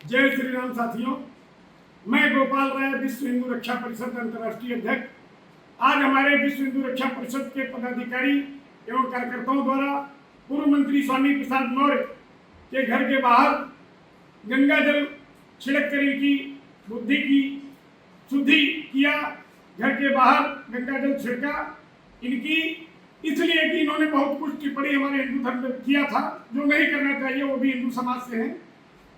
जय श्री राम साथियों, मैं गोपाल राय, विश्व हिंदू रक्षा परिषद अंतर्राष्ट्रीय अध्यक्ष। आज हमारे विश्व हिंदू रक्षा परिषद के पदाधिकारी एवं कार्यकर्ताओं द्वारा पूर्व मंत्री स्वामी प्रसाद मौर्य के घर के बाहर गंगा जल छिड़क कर इनकी बुद्धि की शुद्धि किया। घर के बाहर गंगा जल छिड़का इनकी, इसलिए कि इन्होंने बहुत कुछ टिप्पणी हमारे हिंदू धर्म में किया था जो नहीं करना चाहिए, वो भी हिंदू समाज से हैं।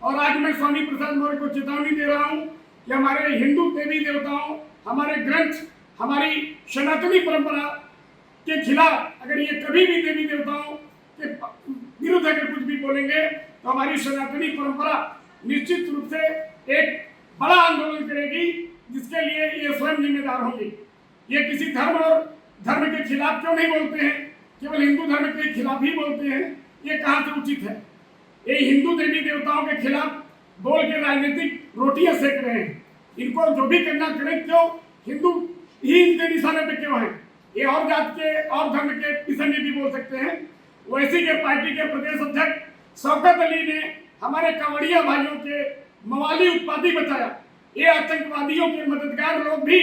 और आज मैं स्वामी प्रसाद मौर्य को चेतावनी दे रहा हूँ कि हमारे हिंदू देवी देवताओं, हमारे ग्रंथ, हमारी सनातनी परंपरा के खिलाफ अगर ये कभी भी देवी देवताओं के विरुद्ध अगर कुछ भी बोलेंगे तो हमारी सनातनी परंपरा निश्चित रूप से एक बड़ा आंदोलन करेगी, जिसके लिए ये स्वयं जिम्मेदार होंगे। ये किसी धर्म और धर्म के खिलाफ क्यों नहीं बोलते हैं, केवल हिंदू धर्म के खिलाफ ही बोलते हैं, ये कहाँ से उचित है। ये हिंदू देवी देवताओं के खिलाफ बोल के राजनीतिक रोटियां सेक रहे हैं। इनको जो भी करना करें, क्यों हिंदू ही इनके निशाने पे क्यों है। ये और जात के और धर्म के विषय में भी बोल सकते हैं। वैसी के पार्टी के प्रदेश अध्यक्ष शौकत अली ने हमारे कांवड़िया भाइयों के मवाली उत्पादी बताया। ये आतंकवादियों के मददगार लोग भी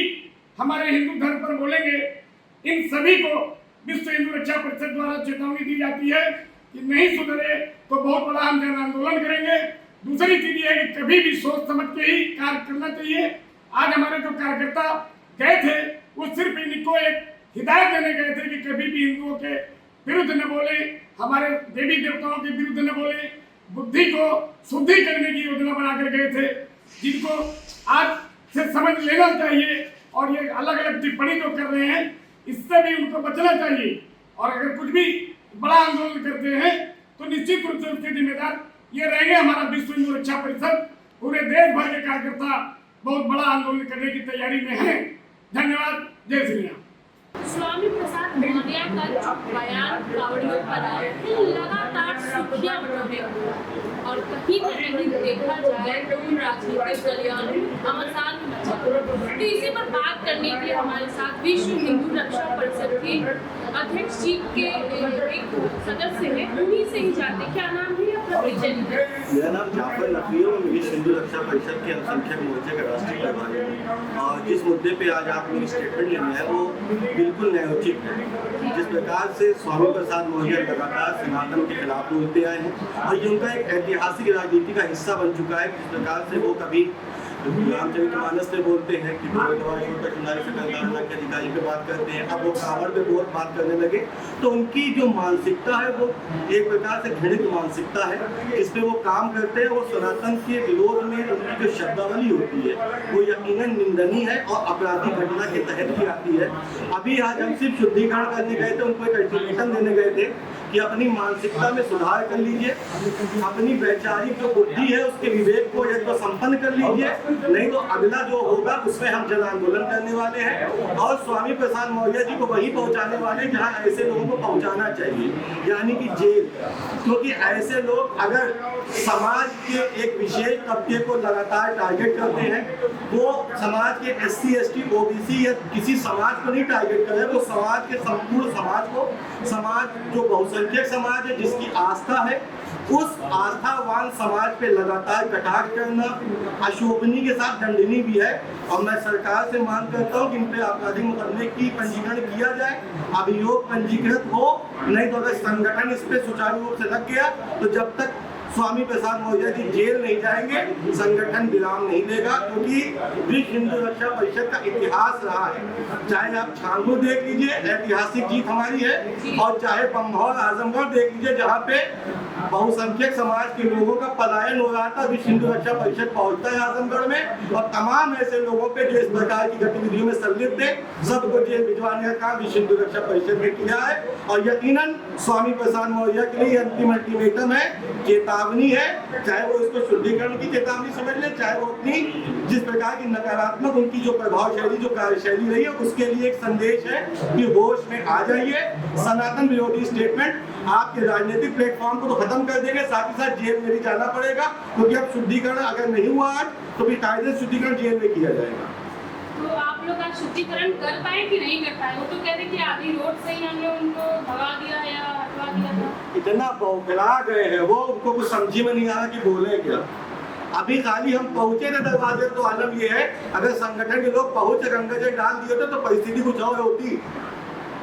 हमारे हिंदू धर्म पर बोलेंगे। इन सभी को विश्व हिंदू रक्षा परिषद द्वारा चेतावनी दी जाती है कि नहीं सुधरे तो बहुत बड़ा हम जन आंदोलन करेंगे। दूसरी चीज ये है कि कभी भी सोच समझ के ही कार्य करना चाहिए। आज हमारे जो कार्यकर्ता गए थे वो सिर्फ इनको एक हिदायत देने गए थे कि कभी भी हिंदुओं के विरुद्ध न बोले, हमारे देवी देवताओं के विरुद्ध न बोले, बुद्धि को शुद्धि करने की योजना बनाकर गए थे, जिनको आज से समझ लेना चाहिए। और ये अलग अलग टिप्पणी जो कर रहे हैं इससे भी उनको बचना चाहिए। और अगर कुछ भी बड़ा आंदोलन करते हैं तो निश्चित रूप से उसके जिम्मेदार ये रहेंगे। हमारा विश्व हिंदू रक्षा परिषद पूरे देश भर के कार्यकर्ता बहुत बड़ा आंदोलन करने की तैयारी में हैं। धन्यवाद। जय श्री राम। स्वामी प्रसाद मौर्य का जो बयान कावड़ियों पर आया है लगातार सुर्खियां बन रही है और कहीं न कहीं देखा जाए तो राजनीतिक गलियारों घमासान मचा। तो इसी पर बात करने के लिए हमारे साथ विश्व हिंदू रक्षा परिषद के अध्यक्ष जी के एक सदस्य हैं, उन्हीं से ही जानते क्या नाम है अपना परिचय दीजिए। मेरा नाम जाफर नकवी है, मैं विश्व हिंदू रक्षा परिषद के अल्पसंख्यक मोर्चे का राष्ट्रीय प्रभारी हूँ। और जिस मुद्दे पे आज आप मेरी स्टेटमेंट लेना है वो बिल्कुल न्यायोचित है। जिस प्रकार से स्वामी प्रसाद मौर्य लगातार सनातन के खिलाफ बोलते आए हैं और ये उनका एक ऐतिहासिक राजनीति का हिस्सा बन चुका है। जिस प्रकार से वो कभी रामचरितमानस में बोलते हैं कि के अधिकारी पे बात करते हैं, अब वो कांवड़ पे बहुत बात करने लगे। तो उनकी जो मानसिकता है वो एक प्रकार से घृणित मानसिकता है। इसमें वो काम करते हैं, वो सनातन के विरोध में उनकी जो शब्दावली होती है वो यकीनन निंदनीय है और आपराधिक घटना के तहत भी आती है। अभी आज हम सिर्फ शुद्धिकरण करने गए थे, उनको एक अल्टीमेटम देने गए थे कि अपनी मानसिकता में सुधार कर लीजिए, अपनी वैचारिक जो बुद्धि है उसके विवेक को या तो संपन्न कर लीजिए, नहीं तो अगला जो होगा उसमें हम जन आंदोलन करने वाले हैं। और स्वामी प्रसाद मौर्य जी को वहीं पहुंचाने वाले जहां ऐसे लोगों को पहुंचाना चाहिए, यानी कि जेल। क्योंकि ऐसे लोग अगर समाज के एक विशेष तबके को लगातार टारगेट करते हैं, वो समाज के SC ST OBC या किसी समाज को नहीं टारगेट कर रहे, वो समाज के संपूर्ण समाज को, समाज जो बहुसंख्यक समाज है जिसकी आस्था है, उस आस्थावान समाज पे लगातार कटाक्ष करना अशोभनीय के साथ दंडनीय भी है। और मैं सरकार से मांग करता हूँ कि इन पे आपराधिक मुकदमे की पंजीकरण किया जाए, अभियोग पंजीकृत हो, नहीं तो अगर संगठन इस पे सुचारू रूप से लग गया तो जब तक स्वामी प्रसाद मौर्य जी जेल नहीं जाएंगे संगठन विराम नहीं लेगा। क्योंकि विश्व हिंदू रक्षा परिषद का इतिहास रहा है, चाहे आप छांगू देख लीजिए ऐतिहासिक जीत हमारी है, और चाहे बम्भौर आजमगढ़ देख लीजिए जहाँ पे बहुसंख्यक समाज के लोगों का पलायन हो रहा था, विश्व हिंदू रक्षा परिषद पहुंचता है आजमगढ़ में और तमाम ऐसे लोगों पे जो इस प्रकार की गतिविधियों में संलिप्त थे सबको जेल भिजवाने का काम विश्व हिंदू रक्षा परिषद ने किया है। और यकीनन स्वामी प्रसाद मौर्य के लिए अंतिम अल्टीमेटम है, चेतावनी है, चाहे वो इसको शुद्धिकरण की चेतावनी समझ ले, चाहे वो अपनी जिस प्रकार की नकारात्मक उनकी जो प्रभावशैली जो कार्यशैली रही है उसके लिए एक संदेश है कि होश में आ जाइए। सनातन विरोधी स्टेटमेंट आपके राजनीतिक प्लेटफॉर्म को तो खत्म कर देंगे, साथ ही साथ जेल में भी जाना पड़ेगा। क्योंकि अब शुद्धिकरण अगर नहीं हुआ आज तो फिर कायदे से शुद्धिकरण जेल में किया जाएगा। तो आप लोग आज शुद्धिकरण कर पाए कि नहीं कर पाए? वो तो कहते कि आधी रोड से ही हमने उनको भगा दिया या हटवा दिया था। इतना बौखला गए हैं वो, उनको कुछ समझी में नहीं आ रहा कि बोले क्या। अभी खाली हम पहुंचे थे दरवाजे, तो आलम ये है अगर संगठन के लोग पहुंच गंगाजल डाल दिए थे तो परिस्थिति कुछ और होती।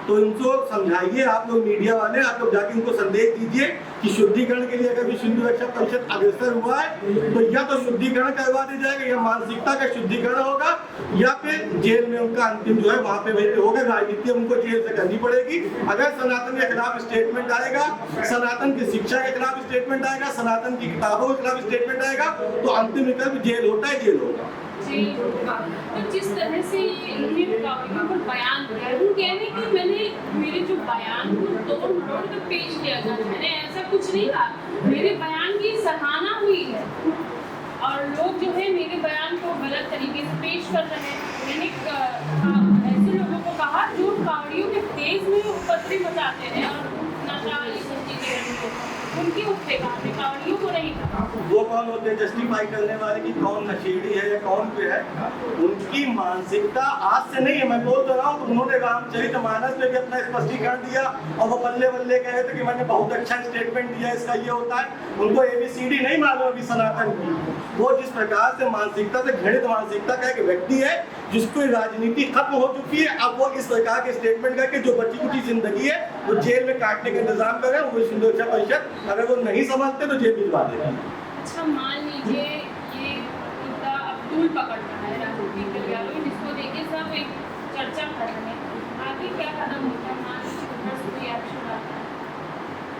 तो इनको समझाइए, आप लोग मीडिया वाले, आप लोग जाके इनको संदेश दीजिए कि शुद्धिकरण के लिए अगर विश्व हिंदू रक्षा परिषद अग्रसर हुआ है तो या तो शुद्धिकरण करवा दिया जाएगा, या मानसिकता का शुद्धिकरण होगा, या फिर जेल में उनका अंतिम जो है वहां पे वही होगा। राजनीति उनको जेल से करनी पड़ेगी। अगर सनातन के खिलाफ स्टेटमेंट आएगा, सनातन की शिक्षा के खिलाफ स्टेटमेंट आएगा, सनातन की किताबों के खिलाफ स्टेटमेंट आएगा, तो अंतिम विकल्प जेल होता है, जेल होगा। जी होगा। तो जिस तरह से इन्होंने कावड़ियों पर बयान दिया है, वो कह रहे हैं कि मैंने मेरे जो बयान को तोड़ मरोड़ कर पेश किया था, मैंने ऐसा कुछ नहीं कहा, मेरे बयान की सराहना हुई है और लोग जो है मेरे बयान को गलत तरीके से पेश कर रहे हैं। मैंने ऐसे लोगों को कहा जो कावड़ियों के तेज में उपद्रव मचाते हैं और नशा ये सब चीजें उनकी उठे कहा, कावड़ियों को नहीं कहा। वो कौन होते हैं जस्टिफाई करने वाले कि कौन नशेड़ी है या कौन पे है? उनकी मानसिकता आज से नहीं है, मैं बोल तो रहा हूँ। उन्होंने रामचरितमानस में भी अपना स्पष्टीकरण दिया और वो बल्ले बल्ले कहे थे कि मैंने बहुत अच्छा स्टेटमेंट दिया, इसका ये होता है। उनको ABCD नहीं मालूम अभी सनातन की। वो जिस प्रकार से मानसिकता से घृणित मानसिकता का एक व्यक्ति है जिसको राजनीति खत्म हो चुकी है, अब वो इस प्रकार के स्टेटमेंट करके जो बची कुची जिंदगी है वो जेल में काटने का इंतजाम कर रहे हैं। वो हिंदू रक्षा परिषद अगर वो नहीं समझते तो जेल भिजवा देगा। अच्छा मान लीजिए ये इनका अब्दुल पकड़ रहा है राजनीतिक दलियालों, जिसको देखिए सब एक चर्चा कर रहे हैं, आगे क्या कदम होता है? मान लीजिए उधर से कोई एक्शन आता है,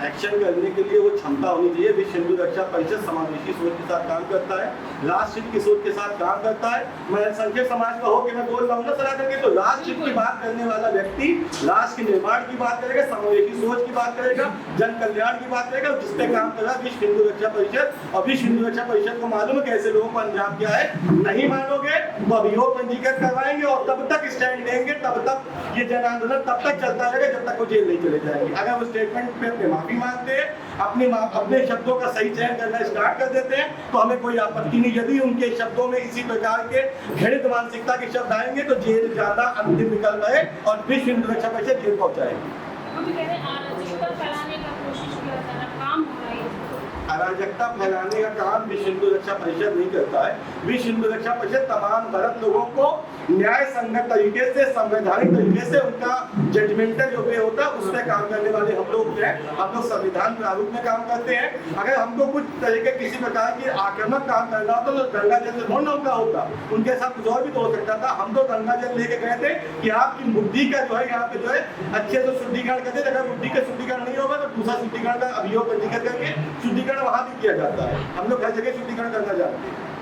एक्शन करने के लिए वो क्षमता होनी चाहिए। विश्व हिंदू रक्षा परिषद समावेशी सोच के साथ काम करता है, राष्ट्रहित की सोच के साथ काम करता है। मैं संख्य समाज का होकर मैं बोल रहा हूँ ना सनातन के, तो राष्ट्रहित की बात करने वाला व्यक्ति राष्ट्र के निर्माण की बात करेगा, समावेशी सोच की बात करेगा, जन कल्याण की बात करेगा, जिस पे काम कर रहा है विश्व हिंदू रक्षा परिषद। और विश्व हिंदू रक्षा परिषद को मालूम है कैसे लोगों को अंजाम क्या है। नहीं मानोगे तो अभियोग पंजीकृत करवाएंगे और तब तक स्टैंड लेंगे, तब तक ये जन आंदोलन तब तक चलता रहेगा जब तक वो जेल नहीं चले जाएंगे। अगर वो स्टेटमेंट पे माफी मांगते हैं, अपने शब्दों का सही चयन करना स्टार्ट कर देते हैं, तो हमें कोई आपत्ति नहीं। यदि उनके शब्दों में इसी प्रकार के घृणित मानसिकता के शब्द आएंगे तो जेल जाना अंतिम विकल्प है और विश्व हिंदू रक्षा परिषद जेल पहुंचाएगी। वो भी कह रहे हैं अराजकता फैलाने का कोशिश किया जा रहा, काम हो रहा है। अराजकता फैलाने का काम विश्व हिंदू रक्षा परिषद नहीं करता है। विश्व हिंदू रक्षा परिषद तमाम गलत लोगों को न्याय संगत तरीके से, संवैधानिक तरीके से उनका जजमेंटल जो वे होता है उस पर काम करने वाले हम लोग हैं। हम लोग संविधान प्रारूप में काम करते हैं। अगर हमको कुछ तरीके किसी प्रकार की आक्रामक काम करना होता तो गंगा जल से ढूंढना उनका होता, उनके साथ कुछ और भी तो हो सकता था। हम तो गंगा जल लेके गए थे कि आपकी बुद्धि का जो है यहाँ पे जो है अच्छे से शुद्धिकरण करते। अगर बुद्धि का शुद्धिकरण नहीं होगा तो दूसरा शुद्धिकरण का अभियोग पंजीकृत करके शुद्धिकरण वहां भी किया जाता है। हम लोग हर जगह शुद्धिकरण करना जानते हैं।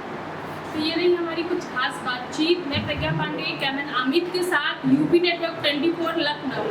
तो ये रही हमारी कुछ खास बातचीत। मैं प्रज्ञा पांडे, कैमरामैन अमित के साथ, यूपी नेटवर्क 24 लखनऊ।